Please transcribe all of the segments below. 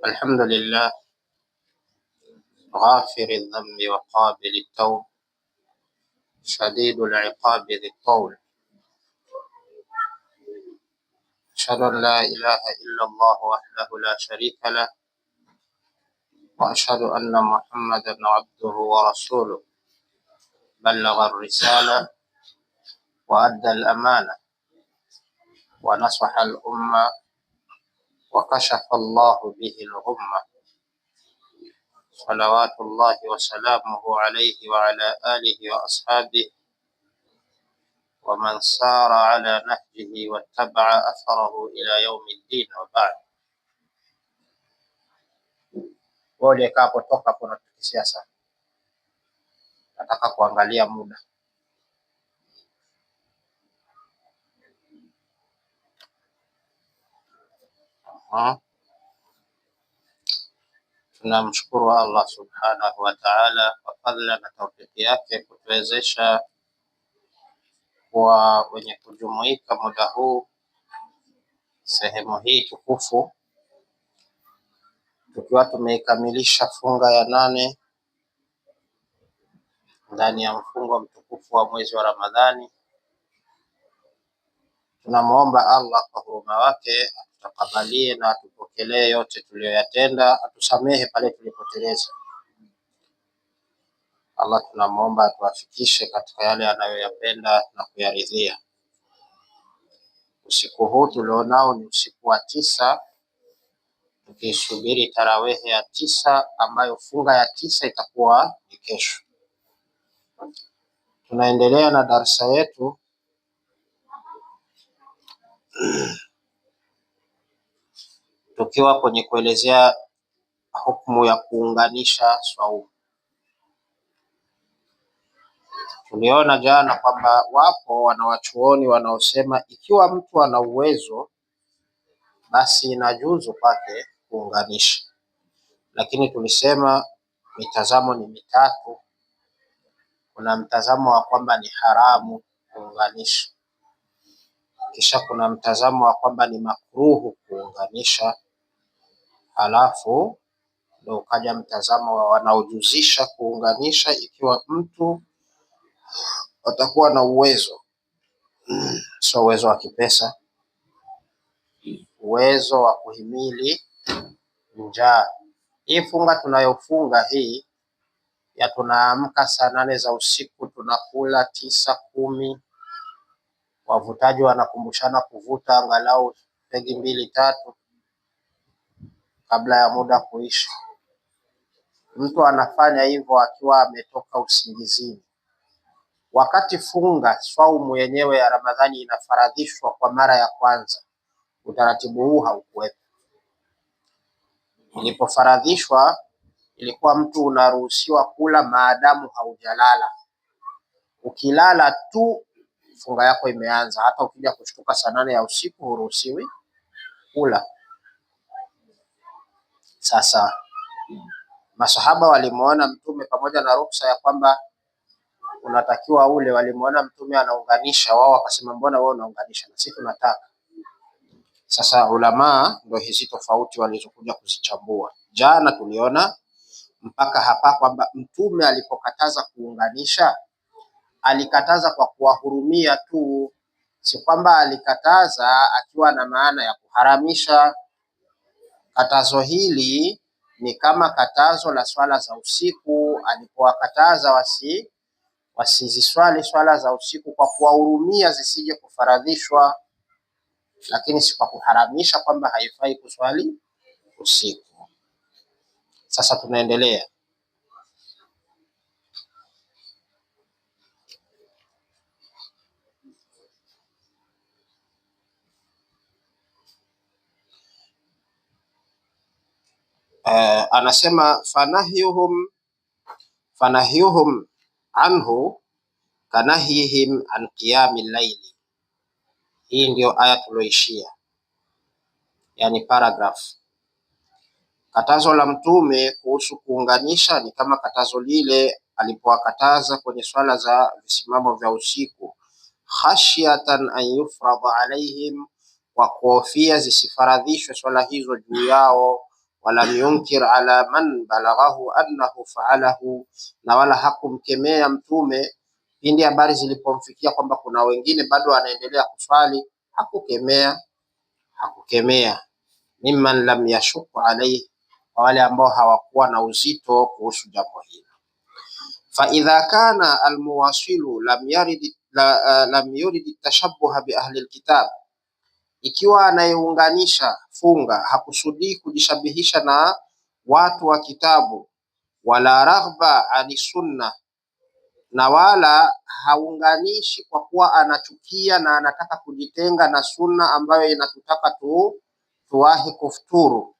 الحمد لله غافر الذنب وقابل التوب شديد العقاب ذي الطول. أشهد أن لا إله إلا الله وحده لا شريك له، وأشهد أن محمدا عبده ورسوله، بلغ الرسالة وأدى الأمانة ونصح الأمة وكشف الله به الغمة، صلوات الله وسلامه عليه وعلى آله وأصحابه ومن سار على نهجه واتبع أثره إلى يوم الدين. وبعد. Pole kapotoka hapo na kisiasa, nataka kuangalia muda. Tunamshukuru Allah subhanahu wa ta'ala kwa fadhila na taufiki yake kutuwezesha kwa wenye kujumuika muda huu sehemu hii tukufu, tukiwa tumeikamilisha funga ya 8 ndani ya mfungo mtukufu wa mwezi wa Ramadhani. Tunamuomba Allah kwa huruma wake atutakabalie na atupokelee yote tuliyoyatenda, atusamehe pale tulipoteleza. Allah tunamuomba atuafikishe katika yale anayoyapenda na kuyaridhia. Usiku huu tulionao ni usiku wa 9, tukisubiri tarawehe ya 9 ambayo funga ya 9 itakuwa ni kesho. Tunaendelea na darsa yetu tukiwa kwenye kuelezea hukumu ya kuunganisha swaumu. Tuliona jana kwamba wapo wanawachuoni wanaosema ikiwa mtu ana uwezo basi inajuzu kwake kuunganisha, lakini tulisema mitazamo ni mitatu. Kuna mtazamo wa kwamba ni haramu kuunganisha, kisha kuna mtazamo wa kwamba ni makruhu kuunganisha, halafu ndio ukaja mtazamo wa wanaojuzisha kuunganisha ikiwa mtu atakuwa na uwezo, sio uwezo wa kipesa, uwezo wa kuhimili njaa. Hii funga tunayofunga hii ya tunaamka saa 8 za usiku tunakula 9, 10, wavutaji wanakumbushana kuvuta angalau pegi 2, 3 kabla ya muda kuisha. Mtu anafanya hivyo akiwa ametoka usingizini. Wakati funga swaumu yenyewe ya Ramadhani inafaradhishwa kwa mara ya kwanza, utaratibu huu haukuwepo. Ilipofaradhishwa ilikuwa mtu unaruhusiwa kula maadamu haujalala. Ukilala tu funga yako imeanza, hata ukija kushtuka saa 8 ya usiku huruhusiwi kula. Sasa masahaba walimuona Mtume pamoja na ruhusa ya kwamba unatakiwa ule, walimuona Mtume anaunganisha, wao wakasema mbona wewe unaunganisha na sisi tunataka. Sasa ulama ndio hizi tofauti walizokuja kuzichambua. Jana tuliona mpaka hapa kwamba Mtume alipokataza kuunganisha alikataza kwa kuwahurumia tu, si kwamba alikataza akiwa na maana ya kuharamisha. Katazo hili ni kama katazo la swala za usiku, alipowakataza wasiziswali swala za usiku kwa kuwahurumia zisije kufaradhishwa, lakini si kwa kuharamisha kwamba haifai kuswali usiku. Sasa tunaendelea. Anasema fanahyuhum anhu kanahyihim an qiyamil layli. Hii ndio aya tuloishia, yani paragraph. Katazo la Mtume kuhusu kuunganisha ni kama katazo lile alipowakataza kwenye swala za visimamo vya usiku, khashyatan an yufrada alaihim, kwa kuhofia zisifaradhishwe swala hizo juu yao, walam yunkir ala man balaghahu annahu fa'alahu, na wala hakumkemea mtume pindi habari zilipomfikia kwamba kuna wengine bado wanaendelea kuswali. Hakukemea mimman lam yashuk alayhi, kwa wale ambao hawakuwa na uzito kuhusu jambo hilo. Fa idha kana almuwasilu lam yurid tashabbuha bi ahli alkitab, ikiwa anayeunganisha funga hakusudii kujishabihisha na watu wa kitabu, wala raghba ani sunna, na wala haunganishi kwa kuwa anachukia na anataka kujitenga na sunna ambayo inatutaka tuwahi kufuturu.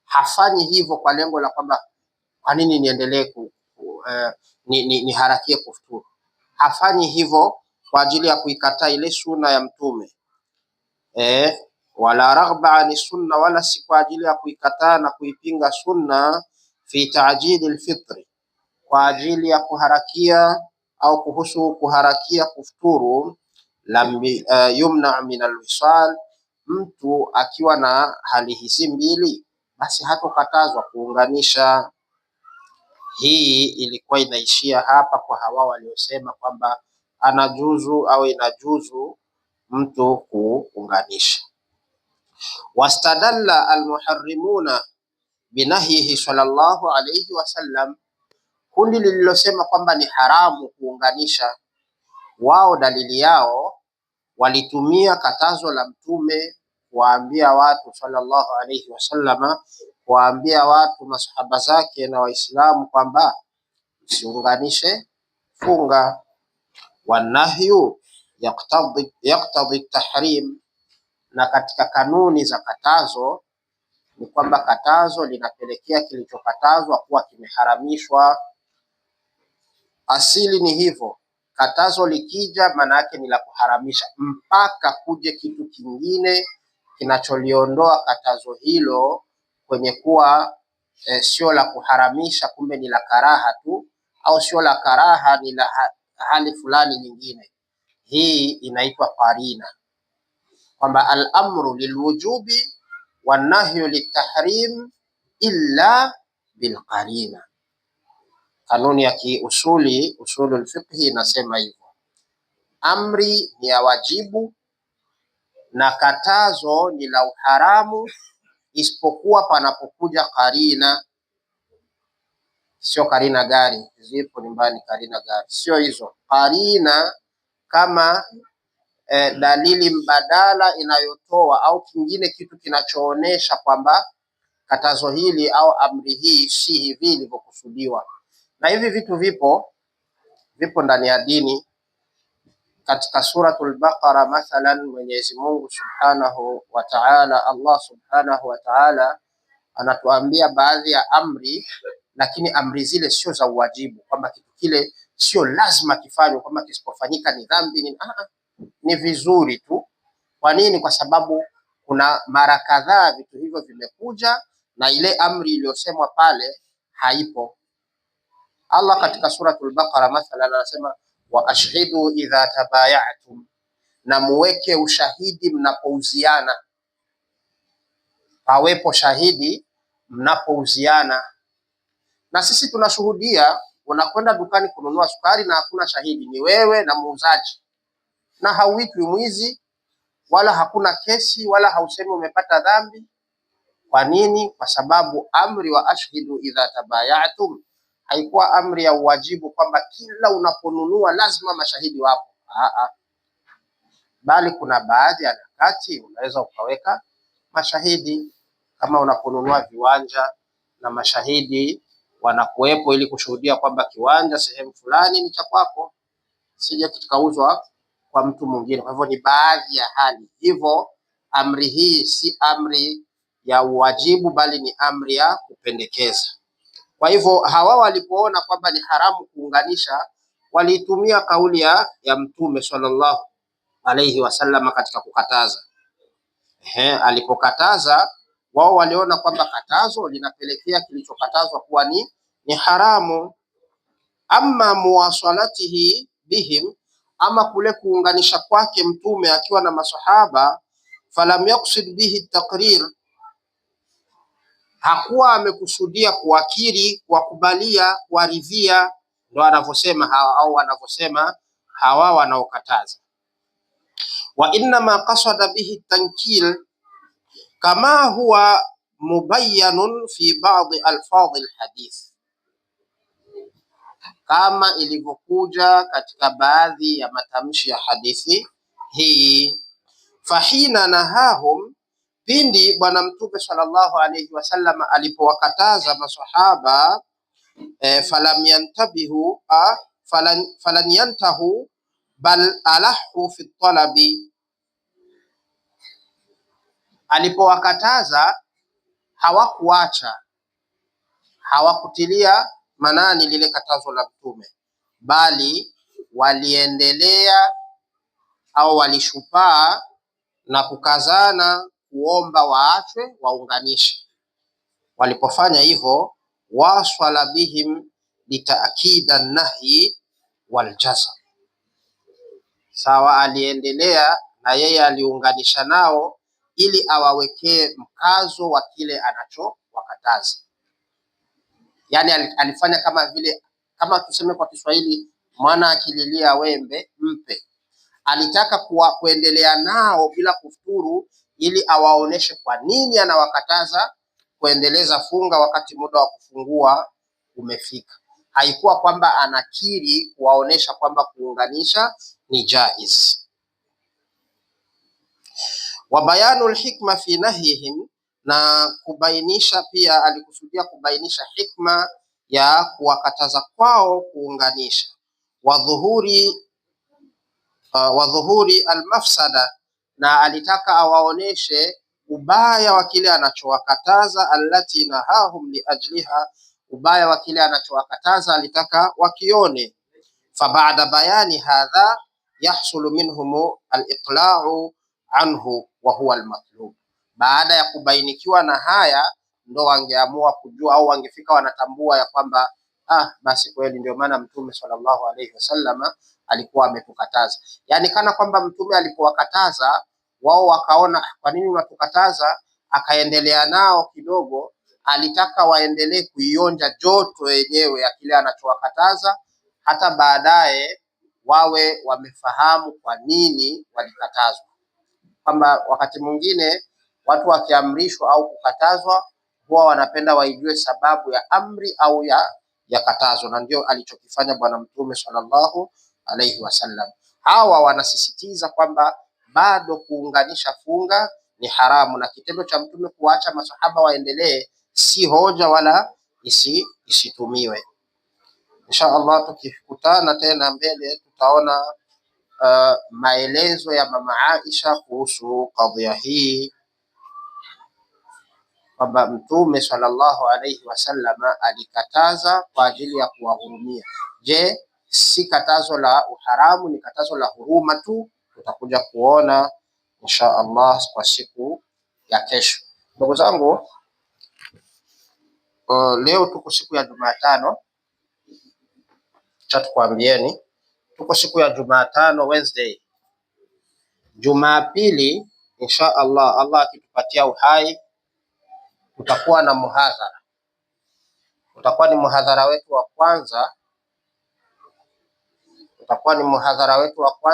Hafanyi hivyo kwa lengo la kwamba kwa nini niendelee niharakie kufuturu. Hafanyi hivyo kwa ajili ya kuikataa ile sunna ya mtume, wala raghba ani sunna, wala si kwa ajili ya kuikataa na kuipinga sunna, fi ta'jili alfitri, kwa ajili ya kuharakia au kuhusu kuharakia kufuturu. Lam yumna min alwisal, mtu akiwa na hali hizi mbili basi hatokatazwa kuunganisha. Hii ilikuwa inaishia hapa kwa hawa waliosema kwamba anajuzu au inajuzu mtu kuunganisha. Wastadalla almuharrimuna binahyihi sallallahu alayhi wasallam, kundi lililosema kwamba ni haramu kuunganisha, wao dalili yao walitumia katazo la mtume kuwaambia watu sallallahu alayhi wasallama, kuwaambia watu masahaba zake na Waislamu kwamba usiunganishe funga. Wanahyu yaqtadi tahrim, na katika kanuni za katazo ni kwamba katazo linapelekea kilichokatazwa kuwa kimeharamishwa. Asili ni hivyo, katazo likija maana yake ni la kuharamisha, mpaka kuje kitu kingine kinacholiondoa katazo hilo kwenye kuwa sio la kuharamisha, kumbe ni la karaha tu, au sio la karaha, ni la hali fulani nyingine. Hii inaitwa qarina, kwamba al-amru lilwujubi wan nahyu litahrim illa bilqarina. Kanuni ya kiusuli, usulul fiqhi, inasema hivyo, amri ni ya wajibu na katazo ni la uharamu, isipokuwa panapokuja karina. Sio karina gari, zipo nyumbani karina gari, sio hizo karina, kama dalili mbadala inayotoa au kingine kitu kinachoonesha kwamba katazo hili au amri hii si hivi ilivyokusudiwa. Na hivi vitu vipo ndani ya dini. Katika suratul Baqara mathalan, Mwenyezi Mungu subhanahu wa ta'ala, Allah subhanahu wa ta'ala anatuambia baadhi ya amri, lakini amri zile sio za uwajibu, kwamba kitu kile sio lazima kifanywe, kwamba kisipofanyika ni dhambi. Ni vizuri tu. Kwa nini? Kwa sababu kuna mara kadhaa vitu hivyo vimekuja na ile amri iliyosemwa pale haipo. Allah katika suratul Baqara mathalan anasema wa ashhidu idha tabayatum, na muweke ushahidi mnapouziana. Pawepo shahidi mnapouziana. Na sisi tunashuhudia, unakwenda dukani kununua sukari na hakuna shahidi, ni wewe na muuzaji, na hauitwi mwizi wala hakuna kesi wala hausemi umepata dhambi. Kwa nini? Kwa sababu amri wa ashhidu idha tabayatum haikuwa amri ya uwajibu kwamba kila unaponunua lazima mashahidi wapo. Bali kuna baadhi ya nyakati unaweza ukaweka mashahidi, kama unaponunua viwanja na mashahidi wanakuwepo ili kushuhudia kwamba kiwanja sehemu fulani ni cha kwako, sije kikauzwa kwa mtu mwingine. Kwa hivyo ni baadhi ya hali hivyo. Amri hii si amri ya uwajibu, bali ni amri ya kupendekeza. Kwa hivyo hawa walipoona kwamba ni haramu kuunganisha, walitumia kauli ya Mtume sallallahu alayhi wasallam katika kukataza. Alipokataza, wao waliona kwamba katazo linapelekea kilichokatazwa kuwa ni haramu. Amma muwasalatihi bihim, ama kule kuunganisha kwake mtume akiwa na masahaba, falam yaqsid bihi taqrir, hakuwa amekusudia kuwakiri, kuwakubalia, kuwaridhia, ndo anavyosema hawa au wanavyosema hawa wanaokataza. Wa innama qasada bihi tankil kama huwa mubayyanun fi ba'd alfadh alhadith, kama ilivyokuja katika baadhi ya matamshi ya hadithi hii. Fahina nahahum, pindi Bwana Mtume sallallahu alayhi wasallam alipowakataza masahaba falam yantabihu falan yantahu bal alahu fi talabi, alipowakataza hawakuacha, hawakutilia manani lile katazo la Mtume, bali waliendelea au walishupaa na kukazana kuomba waachwe, waunganishe. Walipofanya hivyo, waswala bihim litaakida nahyi waljazm, sawa, aliendelea na yeye aliunganisha nao ili awawekee mkazo wa kile anachowakataza. Yani alifanya kama vile, kama tuseme kwa Kiswahili, mwana akililia wembe mpe. Alitaka kuendelea nao bila kufuturu, ili awaoneshe kwa nini anawakataza kuendeleza funga wakati muda wa kufungua umefika. Haikuwa kwamba anakiri kuwaonesha kwamba kuunganisha ni jaiz. Wa bayanul hikma fi nahyihim, na kubainisha pia, alikusudia kubainisha hikma ya kuwakataza kwao kuunganisha. Wa dhuhuri almafsada, na alitaka awaoneshe ubaya wa kile anachowakataza. Allati nahahum liajliha, ubaya wa kile anachowakataza alitaka wakione. Fa baada bayani hadha yahsulu minhum aliqla'u anhu wa huwa almatlub, baada ya kubainikiwa na haya ndo wangeamua kujua au wangefika wanatambua ya kwamba basi kweli ndio maana Mtume sallallahu alayhi wasallam alikuwa ametukataza. Yani kana kwamba Mtume alipowakataza wao wakaona kwa nini unatukataza, akaendelea nao kidogo, alitaka waendelee kuionja joto yenyewe ya kile anachowakataza, hata baadaye wawe wamefahamu kwa nini walikatazwa. Kwamba wakati mwingine watu wakiamrishwa au kukatazwa huwa wanapenda waijue sababu ya amri au ya katazo, na ndio alichokifanya Bwana Mtume sallallahu alayhi wasallam. Hawa wanasisitiza kwamba bado kuunganisha funga ni haramu, na kitendo cha Mtume kuacha masahaba waendelee si hoja wala isitumiwe. Insha Allah tukikutana tena mbele tutaona maelezo ya mama Aisha kuhusu kadhia hii, kwamba Mtume sallallahu alayhi wasallam alikataza kwa ajili ya kuwahurumia. Je, si katazo la uharamu, ni katazo la huruma tu? Tutakuja kuona insha Allah kwa siku ya kesho. Ndugu zangu, leo tuko siku ya Jumatano, cha tukwambieni tuko siku ya Jumatano, Wednesday. Jumapili insha Allah, Allah akitupatia uhai, tutakuwa na muhadhara. Utakuwa ni muhadhara wetu wa kwanza,